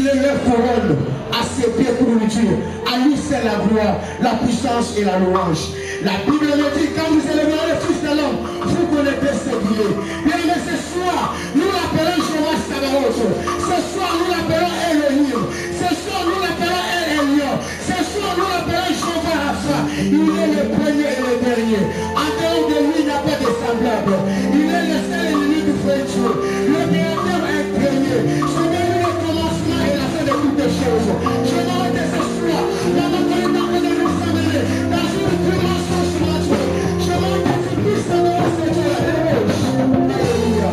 est leur couronne à ses pieds pour nourriture. À lui c'est la gloire, la puissance et la louange. La Bible me dit, quand vous élèverez le Fils de l'homme, vous connaissez ce qu'il est. Bien aimé, ce soir, nous l'appelons Jéhovah Sabaoth. Ce soir, nous l'appelons Elohim. Ce soir, nous l'appelons El Elyon. Ce soir, nous l'appelons Jéhovah Rapha. Il est le premier et le dernier. En dehors de lui, il n'y a pas de semblable. Il est le seul ennemi du vrai Dieu. Le créateur imprégné. C'est même le commencement et la fin de toutes les choses. Je m'arrête ce soir. Dans notre temps de nous amener dans une dimension spirituelle. Je m'arrête ce Christ de notre Seigneur. Alléluia.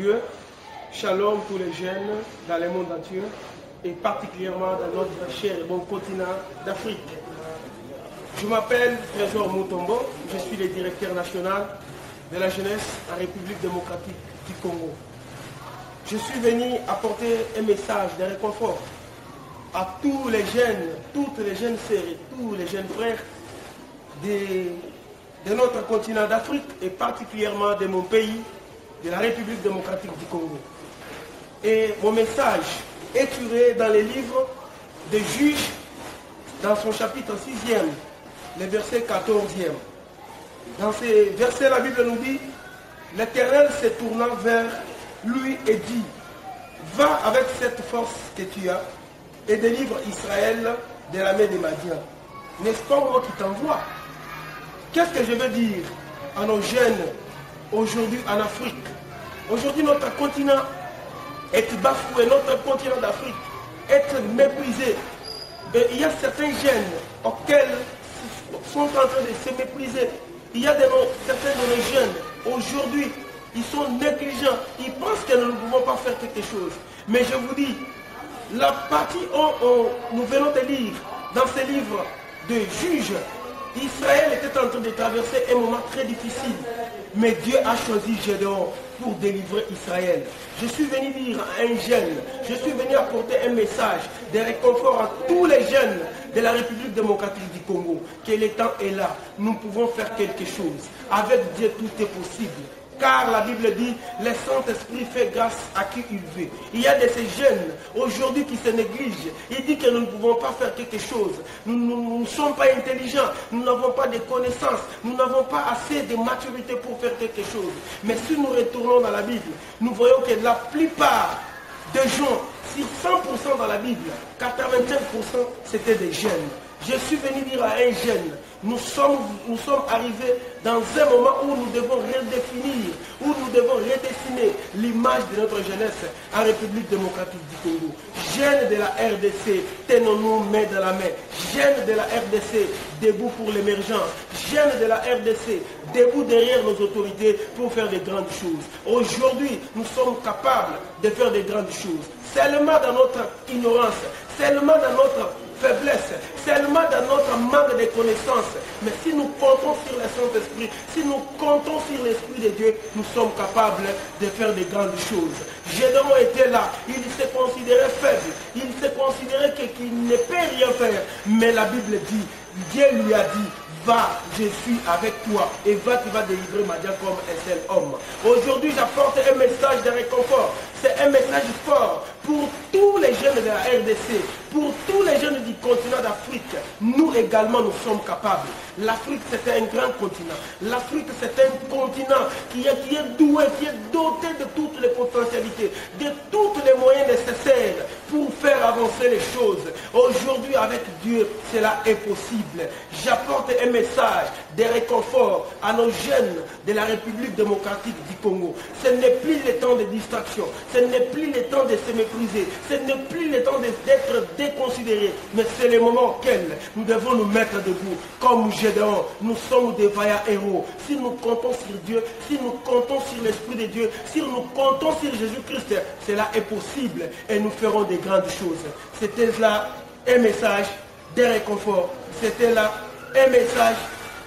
Dieu, shalom tous les jeunes dans le monde entier et particulièrement dans notre cher et bon continent d'Afrique. Je m'appelle Trésor Mutombo, je suis le directeur national de la jeunesse en République démocratique du Congo. Je suis venu apporter un message de réconfort à tous les jeunes, toutes les jeunes sœurs et tous les jeunes frères de notre continent d'Afrique et particulièrement de mon pays, de la République démocratique du Congo. Et mon message est tiré dans les livres des Juges, dans son chapitre 6e, le verset 14e. Dans ces versets, la Bible nous dit, l'Éternel se tourna vers lui et dit, va avec cette force que tu as et délivre Israël de la main des Madians. N'est-ce pas moi qui t'envoie? Qu'est-ce que je veux dire à nos jeunes aujourd'hui en Afrique? Aujourd'hui, notre continent est bafoué, notre continent d'Afrique est méprisé. Et il y a certains jeunes auxquels sont en train de se mépriser. Il y a certains de nos jeunes, aujourd'hui, ils sont négligents. Ils pensent que nous ne pouvons pas faire quelque chose. Mais je vous dis, la partie où nous venons de lire dans ces livres de Juges, Israël était en train de traverser un moment très difficile. Mais Dieu a choisi Gédéon pour délivrer Israël. Je suis venu dire à un jeune, je suis venu apporter un message de réconfort à tous les jeunes de la République démocratique du Congo, que le temps est là. Nous pouvons faire quelque chose. Avec Dieu, tout est possible. Car la Bible dit, le Saint-Esprit fait grâce à qui il veut. Il y a de ces jeunes aujourd'hui qui se négligent. Il dit que nous ne pouvons pas faire quelque chose. Nous ne sommes pas intelligents. Nous n'avons pas de connaissances. Nous n'avons pas assez de maturité pour faire quelque chose. Mais si nous retournons dans la Bible, nous voyons que la plupart des gens, sur 100% dans la Bible, 85% c'était des jeunes. Je suis venu dire à un jeune, nous sommes arrivés dans un moment où nous devons redéfinir, où nous devons redessiner l'image de notre jeunesse en République démocratique du Congo. Jeunes de la RDC, tenons-nous main dans la main. Jeunes de la RDC, debout pour l'émergence. Jeunes de la RDC, debout derrière nos autorités pour faire de grandes choses. Aujourd'hui, nous sommes capables de faire de grandes choses. Seulement dans notre ignorance, seulement dans notre faiblesse, seulement dans notre manque de connaissances. Mais si nous comptons sur le Saint-Esprit, si nous comptons sur l'Esprit de Dieu, nous sommes capables de faire de grandes choses. Gédéon était là, il se considérait faible, il se considérait qu'il ne peut rien faire. Mais la Bible dit, Dieu lui a dit, va, je suis avec toi, et va, tu vas délivrer Madian comme un seul homme. Aujourd'hui, j'apporte un message de réconfort. C'est un message fort pour tous les jeunes de la RDC, pour tous les jeunes du continent d'Afrique. Nous également, nous sommes capables. L'Afrique, c'est un grand continent. L'Afrique, c'est un continent qui est doué, qui est doté de toutes les potentialités, de tous les moyens nécessaires pour faire avancer les choses. Aujourd'hui, avec Dieu, cela est possible. J'apporte un message de réconfort à nos jeunes de la République démocratique du Congo. Ce n'est plus le temps de distraction, ce n'est plus le temps de se mépriser, ce n'est plus le temps d'être déconsidéré, mais c'est le moment auquel nous devons nous mettre debout. Comme Gédéon, nous sommes des vaillants héros. Si nous comptons sur Dieu, si nous comptons sur l'Esprit de Dieu, si nous comptons sur Jésus-Christ, cela est possible et nous ferons de grandes choses. C'était là un message de réconfort. C'était là un message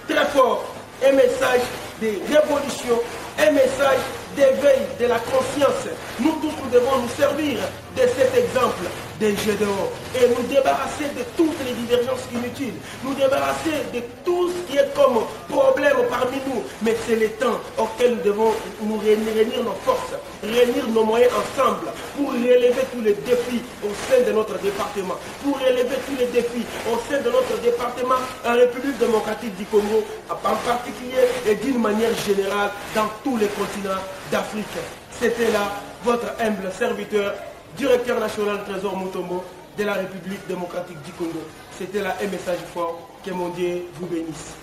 très fort, un message de révolution, un message d'éveil de la conscience. Nous tous, nous devons nous servir de cet exemple de Gédéon et nous débarrasser de toutes les divergences inutiles, nous débarrasser de tout ce qui est comme problème parmi nous. Mais c'est le temps auquel nous devons nous réunir nos forces, réunir nos moyens ensemble pour relever tous les défis au sein de notre département, pour relever tous les défis au sein de notre département en République démocratique du Congo, en particulier et d'une manière générale dans tous les continents d'Afrique. C'était là votre humble serviteur, directeur national Trésor Mutombo de la République démocratique du Congo. C'était là un message fort. Que mon Dieu vous bénisse.